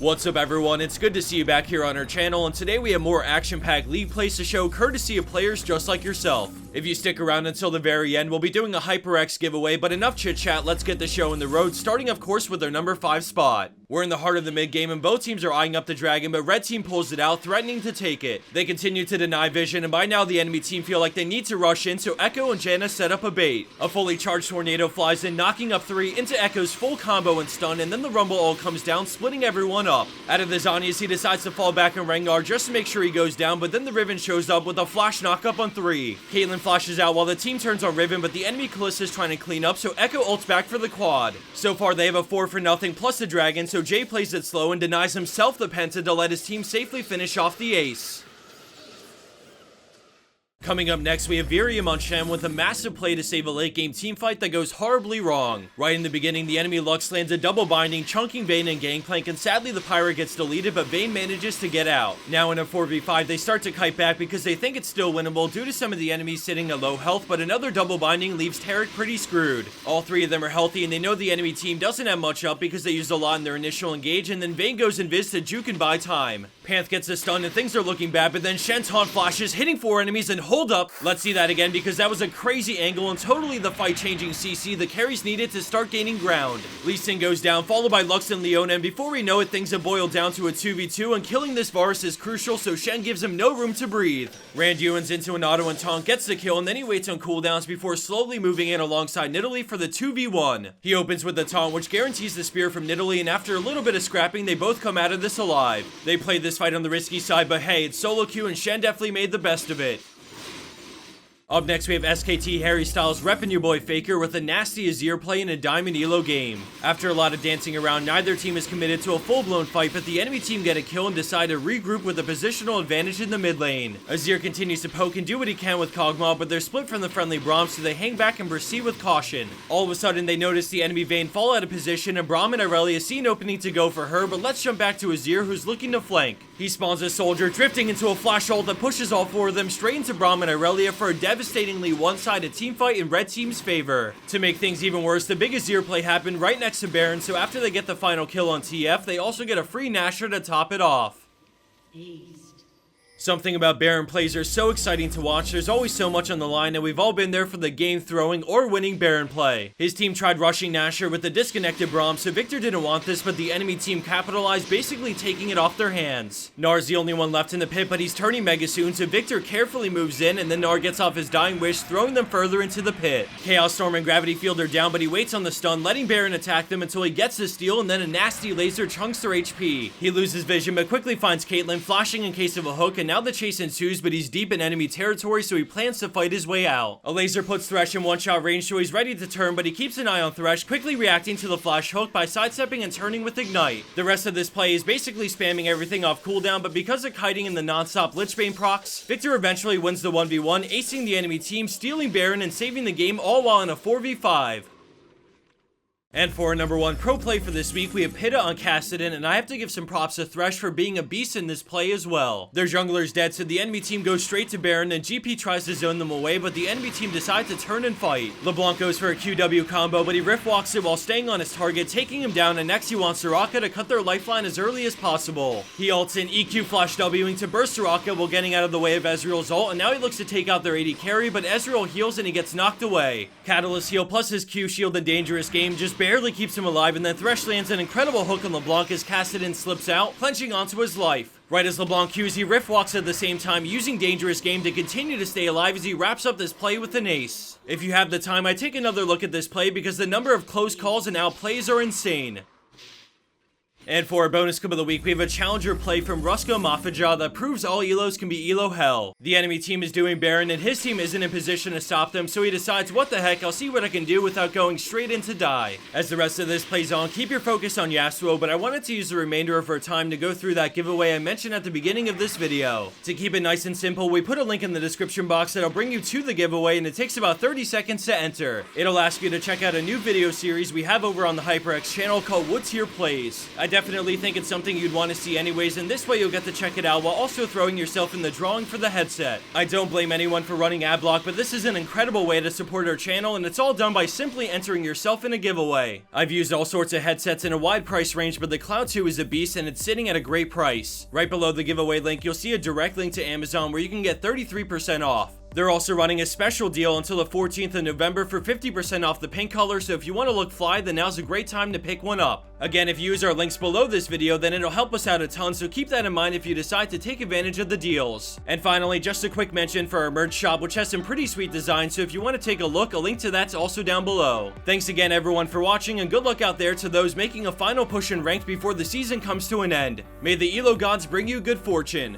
What's up everyone, it's good to see you back here on our channel, and today we have more action-packed league plays to show courtesy of players just like yourself. If you stick around until the very end, we'll be doing a HyperX giveaway, but enough chit chat, let's get the show on the road, starting of course with our number 5 spot. We're in the heart of the mid game and both teams are eyeing up the dragon, but red team pulls it out, threatening to take it. They continue to deny vision, and by now the enemy team feel like they need to rush in, so Ekko and Janna set up a bait. A fully charged tornado flies in, knocking up 3 into Ekko's full combo and stun, and then the rumble ult comes down, splitting everyone up. Out of the Zhonya's, he decides to fall back on Rengar just to make sure he goes down, but then the Riven shows up with a flash knockup on 3. Caitlyn flashes out while the team turns on Riven, but the enemy Kalista is trying to clean up, so Ekko ults back for the quad. So far they have a 4-for-0 plus the dragon, so Jay plays it slow and denies himself the penta to let his team safely finish off the ace. Coming up next, we have Virium on Shen with a massive play to save a late game teamfight that goes horribly wrong. Right in the beginning, the enemy Lux lands a double binding, chunking Vayne and Gangplank, and sadly the Pyro gets deleted, but Vayne manages to get out. Now in a 4v5, they start to kite back because they think it's still winnable due to some of the enemies sitting at low health, but another double binding leaves Taric pretty screwed. All 3 of them are healthy, and they know the enemy team doesn't have much up because they used a lot in their initial engage, and then Vayne goes invis to juke and buy time. Panth gets a stun and things are looking bad, but then Shen taunt flashes, hitting 4 enemies, and hold up. Let's see that again because that was a crazy angle and totally the fight-changing CC the carries needed to start gaining ground. Lee Sin goes down, followed by Lux and Leona, and before we know it, things have boiled down to a 2v2, and killing this Varus is crucial, so Shen gives him no room to breathe. Randuin's into an auto and taunt, gets the kill, and then he waits on cooldowns before slowly moving in alongside Nidalee for the 2v1. He opens with the taunt, which guarantees the spear from Nidalee, and after a little bit of scrapping, they both come out of this alive. They played this fight on the risky side, but hey, it's solo queue, and Shen definitely made the best of it. Up next, we have SKT Harry Styles repping your boy Faker with a nasty Azir play in a Diamond Elo game. After a lot of dancing around, neither team is committed to a full-blown fight, but the enemy team get a kill and decide to regroup with a positional advantage in the mid lane. Azir continues to poke and do what he can with Kog'Maw, but they're split from the friendly Braum, so they hang back and proceed with caution. All of a sudden, they notice the enemy Vayne fall out of position, and Braum and Irelia see an opening to go for her, but let's jump back to Azir, who's looking to flank. He spawns a soldier, drifting into a flash ult that pushes all 4 of them straight into Braum and Irelia for a devastatingly one-sided teamfight in red team's favor. To make things even worse, the big Azir play happened right next to Baron, so after they get the final kill on TF, they also get a free Nasher to top it off. Something about Baron plays are so exciting to watch. There's always so much on the line, and we've all been there for the game throwing or winning Baron play. His team tried rushing Nasher with a disconnected Braum, so Viktor didn't want this, but the enemy team capitalized, basically taking it off their hands. Nar's the only one left in the pit, but he's turning mega soon, so Viktor carefully moves in, and then Nar gets off his dying wish, throwing them further into the pit. Chaos Storm and Gravity Field are down, but he waits on the stun, letting Baron attack them until he gets the steal, and then a nasty laser chunks their HP. He loses vision, but quickly finds Caitlyn, flashing in case of a hook, and now the chase ensues, but he's deep in enemy territory, so he plans to fight his way out. A laser puts Thresh in one-shot range, so he's ready to turn, but he keeps an eye on Thresh, quickly reacting to the flash hook by sidestepping and turning with Ignite. The rest of this play is basically spamming everything off cooldown, but because of kiting and the non-stop Lichbane procs, Viktor eventually wins the 1v1, acing the enemy team, stealing Baron, and saving the game, all while in a 4v5. And for our number 1 pro play for this week, we have Pittah on Kassadin, and I have to give some props to Thresh for being a beast in this play as well. Their jungler is dead, so the enemy team goes straight to Baron, and GP tries to zone them away, but the enemy team decides to turn and fight. LeBlanc goes for a QW combo, but he rift walks it while staying on his target, taking him down, and next he wants Soraka to cut their lifeline as early as possible. He ults in EQ flash Wing to burst Soraka while getting out of the way of Ezreal's ult, and now he looks to take out their AD carry, but Ezreal heals and he gets knocked away. Catalyst heal plus his Q shield in dangerous game just barely keeps him alive, and then Thresh lands an incredible hook on LeBlanc as Kassadin slips out, clenching onto his life. Right as LeBlanc Qs, he rift walks at the same time, using dangerous game to continue to stay alive as he wraps up this play with an ace. If you have the time, I take another look at this play because the number of close calls and outplays are insane. And for our bonus clip of the week, we have a challenger play from ruska mafija that proves all elos can be elo hell. The enemy team is doing Baron, and his team isn't in position to stop them, so he decides, what the heck, I'll see what I can do without going straight into die. As the rest of this plays on, keep your focus on Yasuo, but I wanted to use the remainder of our time to go through that giveaway I mentioned at the beginning of this video. To keep it nice and simple, we put a link in the description box that'll bring you to the giveaway, and it takes about 30 seconds to enter. It'll ask you to check out a new video series we have over on the HyperX channel called What's Your Plays. I definitely think it's something you'd want to see anyways, and this way you'll get to check it out while also throwing yourself in the drawing for the headset. I don't blame anyone for running ad block, but this is an incredible way to support our channel, and it's all done by simply entering yourself in a giveaway. I've used all sorts of headsets in a wide price range, but the Cloud 2 is a beast and it's sitting at a great price. Right below the giveaway link, you'll see a direct link to Amazon where you can get 33% off. They're also running a special deal until the 14th of November for 50% off the pink color, so if you want to look fly, then now's a great time to pick one up. Again, if you use our links below this video, then it'll help us out a ton, so keep that in mind if you decide to take advantage of the deals. And finally, just a quick mention for our merch shop, which has some pretty sweet designs, so if you want to take a look, a link to that's also down below. Thanks again everyone for watching, and good luck out there to those making a final push in ranked before the season comes to an end. May the Elo gods bring you good fortune.